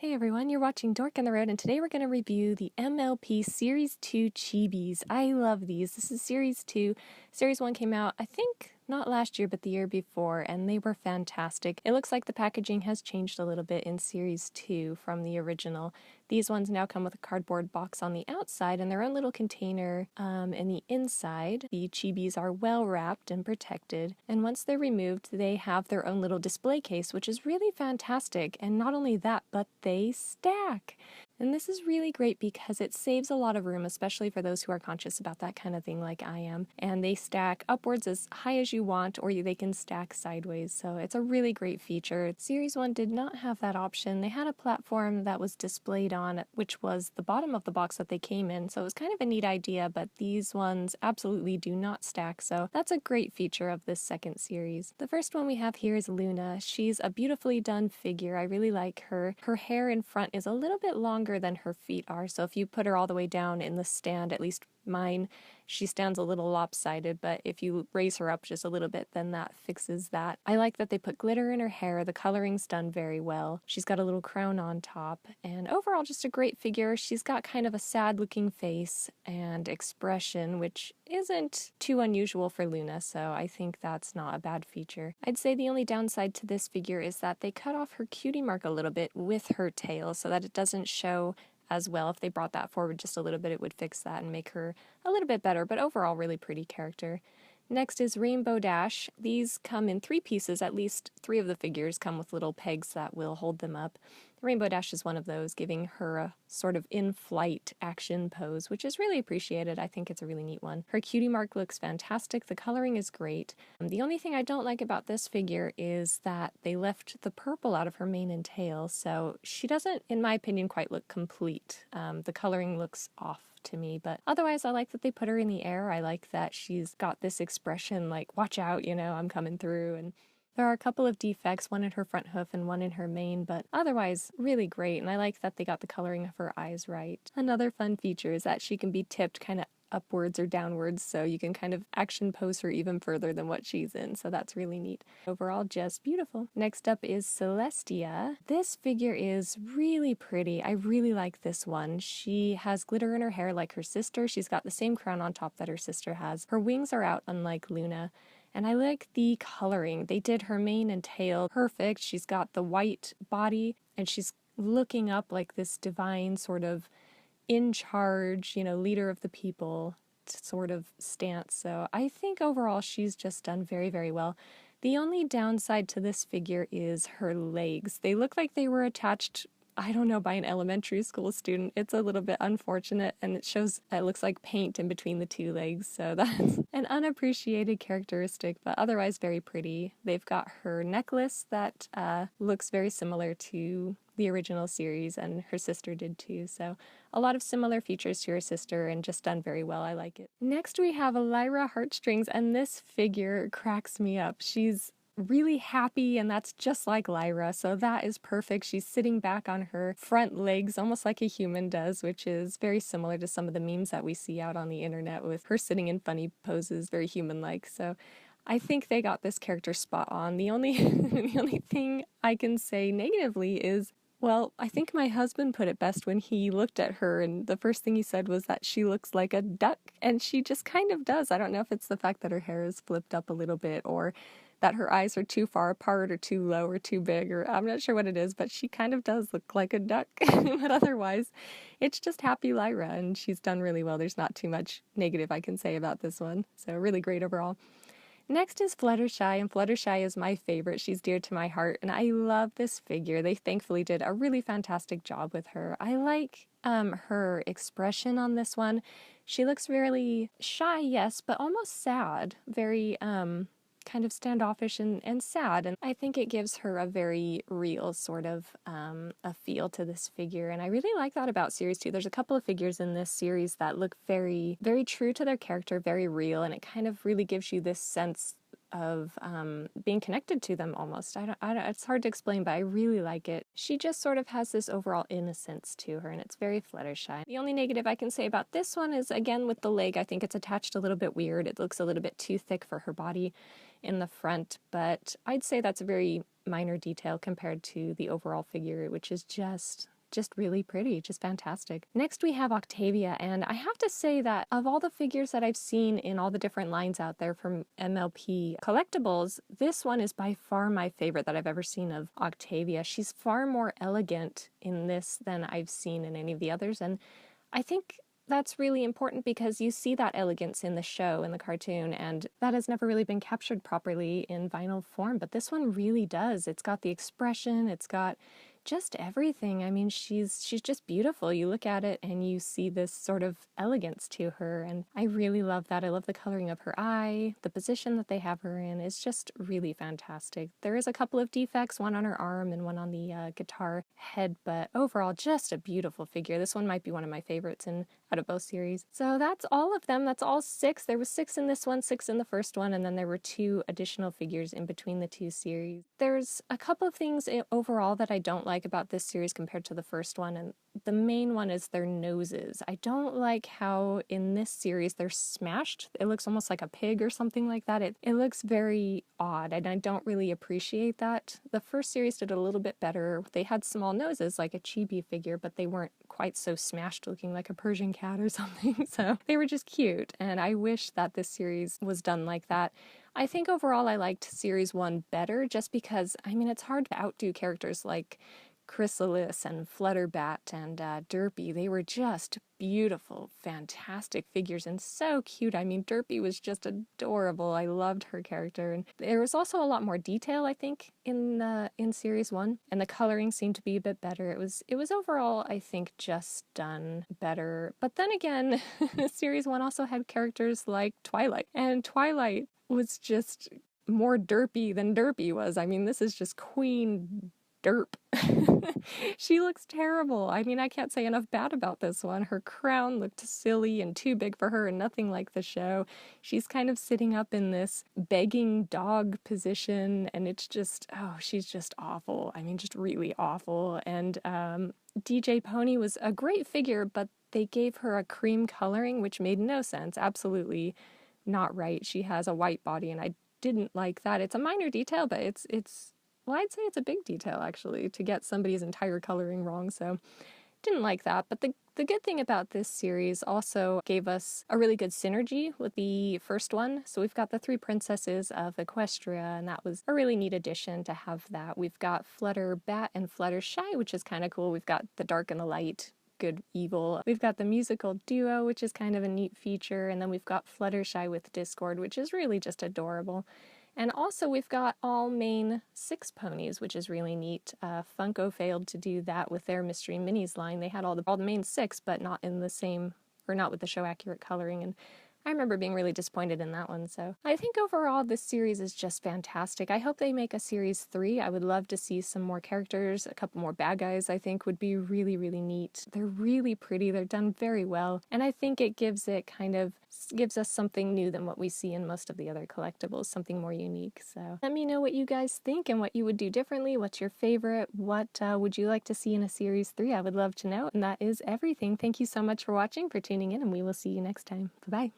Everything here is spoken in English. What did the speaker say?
Hey everyone, you're watching Dork on the Road, and today we're going to review the MLP Series 2 Chibis. I love these. This is Series 2. Series 1 came out, I think, not last year, but the year before, and they were fantastic. It looks like the packaging has changed a little bit in Series 2 from the original. These ones now come with a cardboard box on the outside and their own little container in the inside. The Chibis are well wrapped and protected, and once they're removed, they have their own little display case, which is really fantastic. And not only that, but they stack. And this is really great because it saves a lot of room, especially for those who are conscious about that kind of thing like I am. And they stack upwards as high as you want, or they can stack sideways. So it's a really great feature. Series 1 did not have that option. They had a platform that was displayed on, which was the bottom of the box that they came in. So it was kind of a neat idea, but these ones absolutely do not stack. So that's a great feature of this second series. The first one we have here is Luna. She's a beautifully done figure. I really like her. Her hair in front is a little bit longer than her feet are, so if you put her all the way down in the stand, at least mine, she stands a little lopsided, but if you raise her up just a little bit, then that fixes that. I like that they put glitter in her hair. The coloring's done very well. She's got a little crown on top, and overall just a great figure. She's got kind of a sad looking face and expression, which isn't too unusual for Luna, so I think that's not a bad feature. I'd say the only downside to this figure is that they cut off her cutie mark a little bit with her tail so that it doesn't show as well. If they brought that forward just a little bit, it would fix that and make her a little bit better, but overall really pretty character. Next is Rainbow Dash. These come in 3 pieces. At least 3 of the figures come with little pegs that will hold them up. Rainbow Dash is one of those, giving her a sort of in-flight action pose, which is really appreciated. I think it's a really neat one. Her cutie mark looks fantastic. The coloring is great. The only thing I don't like about this figure is that they left the purple out of her mane and tail, so she doesn't, in my opinion, quite look complete. The coloring looks off to me, but otherwise I like that they put her in the air. I like that she's got this expression like, watch out, you know, I'm coming through. And there are a couple of defects, one in her front hoof and one in her mane, but otherwise really great, and I like that they got the coloring of her eyes right. Another fun feature is that she can be tipped kind of upwards or downwards, so you can kind of action pose her even further than what she's in, so that's really neat. Overall, just beautiful. Next up is Celestia. This figure is really pretty. I really like this one. She has glitter in her hair like her sister. She's got the same crown on top that her sister has. Her wings are out, unlike Luna. And I like the coloring. They did her mane and tail perfect. She's got the white body, and she's looking up like this divine sort of in charge, you know, leader of the people sort of stance. So I think overall she's just done very, very well. The only downside to this figure is her legs. They look like they were attached, I don't know, by an elementary school student. It's a little bit unfortunate, and it looks like paint in between the 2 legs, so that's an unappreciated characteristic, but otherwise very pretty. They've got her necklace that looks very similar to the original series, and her sister did too, so a lot of similar features to her sister and just done very well. I like it. Next we have a Lyra Heartstrings, and this figure cracks me up. She's really happy, and that's just like Lyra, so that is perfect. She's sitting back on her front legs almost like a human does, which is very similar to some of the memes that we see out on the internet with her sitting in funny poses, very human-like. So I think they got this character spot on. The only the only thing I can say negatively is, well, I think my husband put it best when he looked at her, and the first thing he said was that she looks like a duck, and she just kind of does. I don't know if it's the fact that her hair is flipped up a little bit, or that her eyes are too far apart or too low or too big, or I'm not sure what it is, but she kind of does look like a duck. But otherwise, it's just happy Lyra, and she's done really well. There's not too much negative I can say about this one, so really great overall. Next is Fluttershy, and Fluttershy is my favorite. She's dear to my heart, and I love this figure. They thankfully did a really fantastic job with her. I like her expression on this one. She looks really shy, yes, but almost sad. Very kind of standoffish and sad, and I think it gives her a very real sort of a feel to this figure, and I really like that about Series 2. There's a couple of figures in this series that look very, very true to their character, very real, and it kind of really gives you this sense of being connected to them almost. It's hard to explain, but I really like it. She just sort of has this overall innocence to her, and it's very Fluttershy. The only negative I can say about this one is, again, with the leg. I think it's attached a little bit weird. It looks a little bit too thick for her body in the front, but I'd say that's a very minor detail compared to the overall figure, which is just just really pretty, just fantastic. Next we have Octavia, and I have to say that of all the figures that I've seen in all the different lines out there from MLP Collectibles, this one is by far my favorite that I've ever seen of Octavia. She's far more elegant in this than I've seen in any of the others, and I think that's really important because you see that elegance in the show, in the cartoon, and that has never really been captured properly in vinyl form, but this one really does. It's got the expression, it's got just everything. I mean, she's just beautiful. You look at it and you see this sort of elegance to her, and I really love that. I love the coloring of her eye, the position that they have her in. It's just really fantastic. There is a couple of defects, one on her arm and one on the guitar head, but overall just a beautiful figure. This one might be one of my favorites out of both series. So that's all of them. That's all 6. There was 6 in this one, 6 in the first one, and then there were 2 additional figures in between the 2 series. There's a couple of things overall that I don't like about this series compared to the first one, and the main one is their noses. I don't like how in this series they're smashed. It looks almost like a pig or something like that. It looks very odd, and I don't really appreciate that. The first series did a little bit better. They had small noses like a chibi figure, but they weren't quite so smashed looking like a Persian cat or something, so they were just cute, and I wish that this series was done like that. I think overall I liked Series 1 better just because, I mean, it's hard to outdo characters like Chrysalis and Flutterbat and Derpy. They were just beautiful, fantastic figures and so cute. I mean, Derpy was just adorable. I loved her character, and there was also a lot more detail, I think, in Series 1, and the coloring seemed to be a bit better. It was overall, I think, just done better. But then again, Series 1 also had characters like Twilight, and Twilight was just more derpy than Derpy was. I mean, this is just Queen Derp. She looks terrible. I mean, I can't say enough bad about this one. Her crown looked silly and too big for her and nothing like the show. She's kind of sitting up in this begging dog position, and it's just, oh, she's just awful. I mean, just really awful. And DJ Pony was a great figure, but they gave her a cream coloring, which made no sense. Absolutely not right. She has a white body, and I didn't like that. It's a minor detail, but it's well, I'd say it's a big detail, actually, to get somebody's entire coloring wrong, so didn't like that. But the good thing about this series also gave us a really good synergy with the first one. So we've got the 3 princesses of Equestria, and that was a really neat addition to have that. We've got Flutterbat and Fluttershy, which is kind of cool. We've got the dark and the light, good, evil. We've got the musical duo, which is kind of a neat feature, and then we've got Fluttershy with Discord, which is really just adorable. And also we've got all main 6 ponies, which is really neat. Funko failed to do that with their Mystery Minis line. They had all the main 6, but not in the same, or not with the show accurate coloring, and I remember being really disappointed in that one. So I think overall this series is just fantastic. I hope they make a series 3. I would love to see some more characters, a couple more bad guys. I think would be really, really neat. They're really pretty. They're done very well. And I think it gives us something new than what we see in most of the other collectibles, something more unique. So let me know what you guys think and what you would do differently. What's your favorite? What would you like to see in a series 3? I would love to know. And that is everything. Thank you so much for watching, for tuning in, and we will see you next time. Bye-bye.